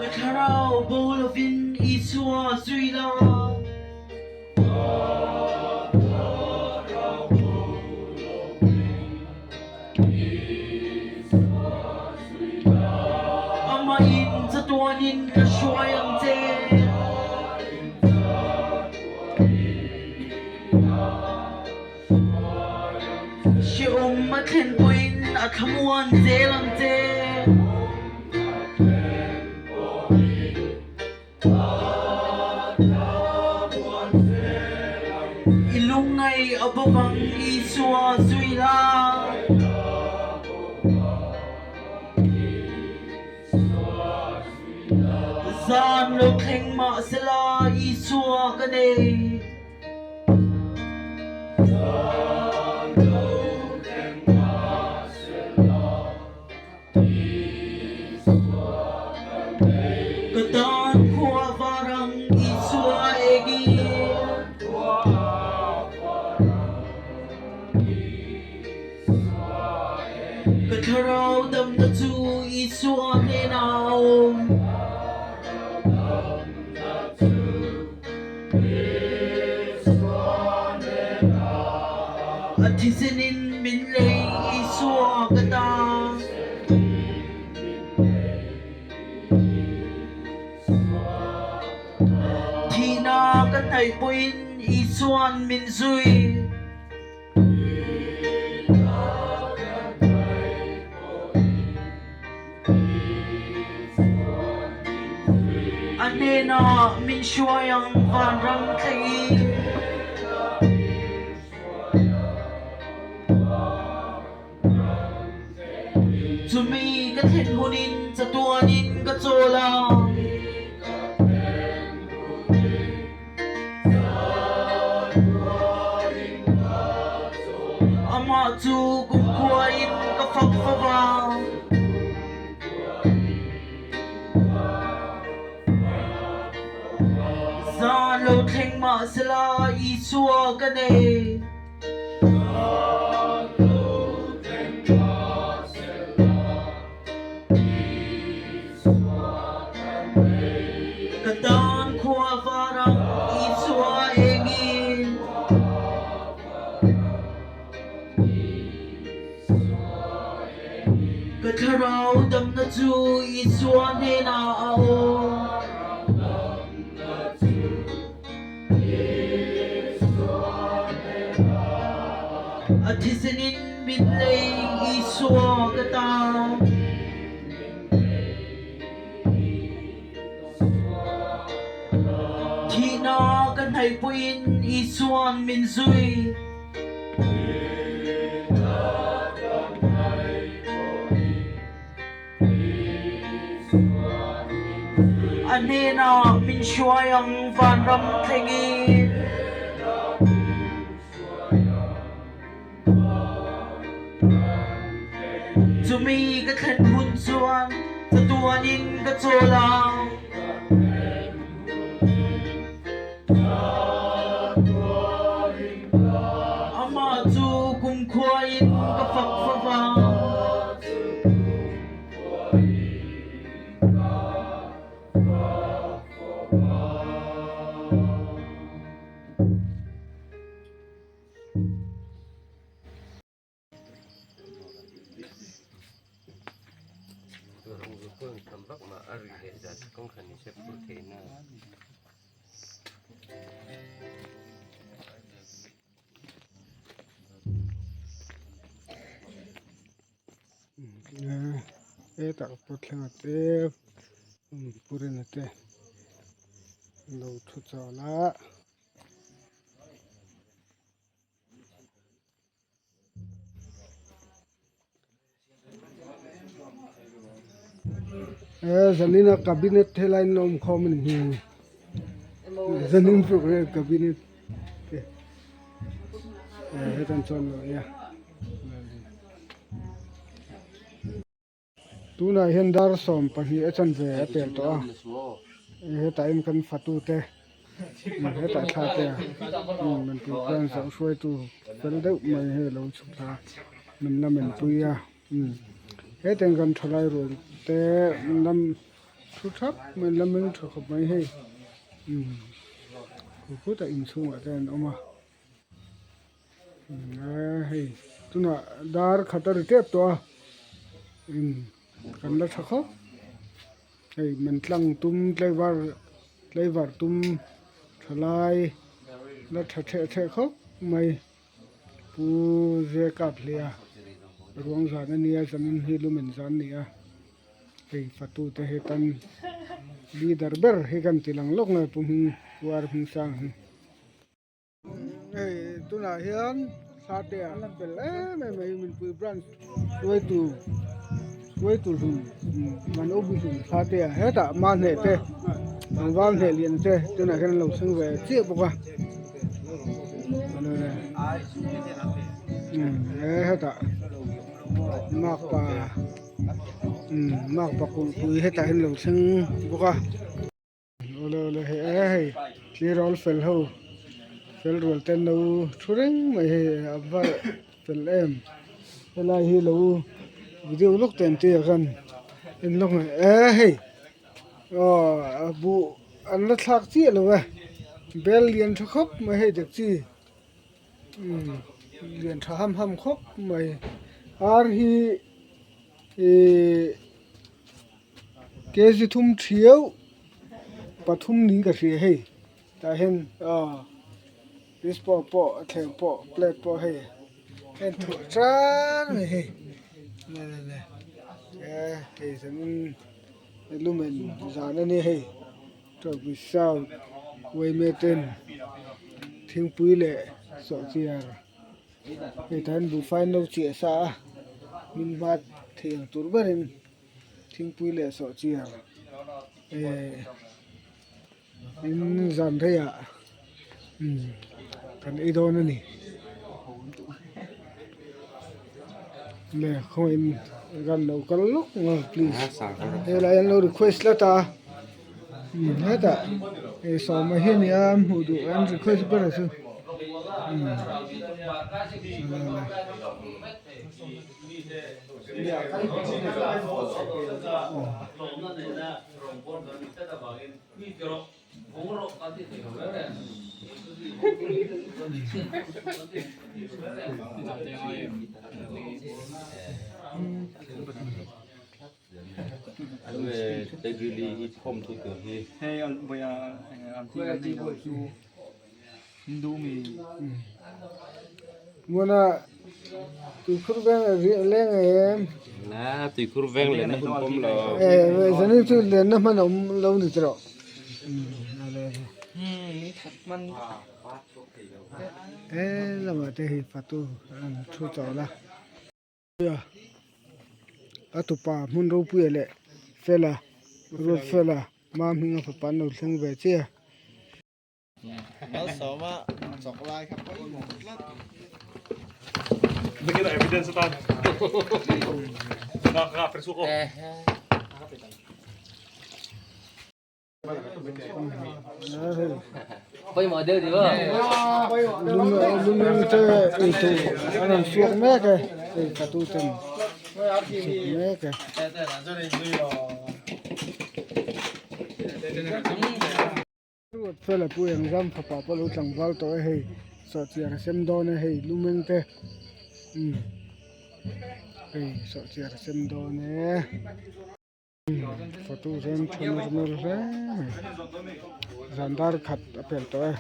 Katarao Bolovin Isua Zuila Amain Zatuanin Kashuayang Te Shium Matin Puin Akamuan Zelang Te Ilungay ababang Isua Zuila Zan lo keng ma sila Isua Kane Katan kuwa varang Isua Egi Katarao dam na tu Isua Nenao Atisinin minlay Isua Kata Tina Kanay Puin Isuan Minzui Anena Min Shuayang Van Rang Kagi Tumi Kathin Hunin Satuanin Katsola Ama tu Kumkuain Kafagfaga Zalo Keng Ma Sila Isua Kane Katan Kuwa Varang Isua Egi Katarao dam na tu Isua Nenao Atisinin Minlay Isua Kata Tina Kanay Puin Isuan Minzui Anena Min Shuayang Van Ram Kegi Tumi Kathen Hun Suan Satuanin Katsola Ama tu Kumkuain Kafagfaga tak potlang te purin te lo thu chala zanina cabinet thelain nom khomin hi zanin program cabinet hetan chon lo ya tuna hendar som pahi achan ve apel to he ta in kan fatu te he ta tha te man tu kan sa shoi tu pel deu mai he lo chu tha min na men tu ya he ten kan tholai ro te nam thu thấp mình làm mình thuộc hợp mấy hay cứ tại in xuống ở đây nó mà hay tu na dar khatar tep to kan la thakho hay mình tlang tum tlaivar tum thalai la the khóc mày pu je kap lia ruang zan ania zamin hi lumen zan nia hei fatu te he tan leader ber he kan tilang lok na pum war hung sang hei tuna hian sa te alam pel mai min pui branch với tụ hùng mà nó bị hùng phá tè hết à man hệ tè bằng van hệ liền tè cho nên cái lẩu xương về chia bọc à hết à mạc bọc cùi hết tại lẩu xương bọc à rồi hệ chỉ roll phèn hậu phèn roll tên đâu chú rinh mày hệ vợ phèn em cái này hi lẩu video lúc tiền tiền gần in lúc này hey bu anh nó thắc chi rồi bel liền cho khóc mà hay được chi liền cho ham khóc mày ar hi cái gì thum thiếu và thum ní cái gì hay ta hen this po thèm po plate po hay hen thủ trán này hay này thì mình lumen giá nó này hay rồi vì sao quay mê tên thiên quý lệ sợ gì à thì thân bù phai nâu chia xa mình mặt thì tụt bớt lên thiên quý lệ sợ gì à mình dần thế à cần ý đồ nữa nè nè không em gần đầu có lúc mà please đây là anh lâu request là ta hết à cái số mà hiện nay hữu đủ anh request bây giờ về đây ghi đi không thu tưởng gì hay bây giờ làm gì cái gì Hindu mi muốn là từ khúc ven lên em là từ khu ven lên nó không công là vậy cho nên từ lên nó mà nó lâu nữa rồi mình là mà thế thì phải tu thu cháu là à tụ pa muốn đâu bùi lệ phê là mà mình phải bán đầu sang về chưa nó sợ mà chọc lạiครับก็อีหมดแล้ว Begitu evidence tan. Nggak bersyukur. bây mở đưa thì vâng lung chơi itu anh suốt mẹ cái cả tu chân mẹ cái phê là bùi anh ram phá phá lu chẳng vào tối hay sợ chia xem đo này hay lung minh thế hay sợ chia xem đo này phá tu xem thôn nó ra zandar khát apel tối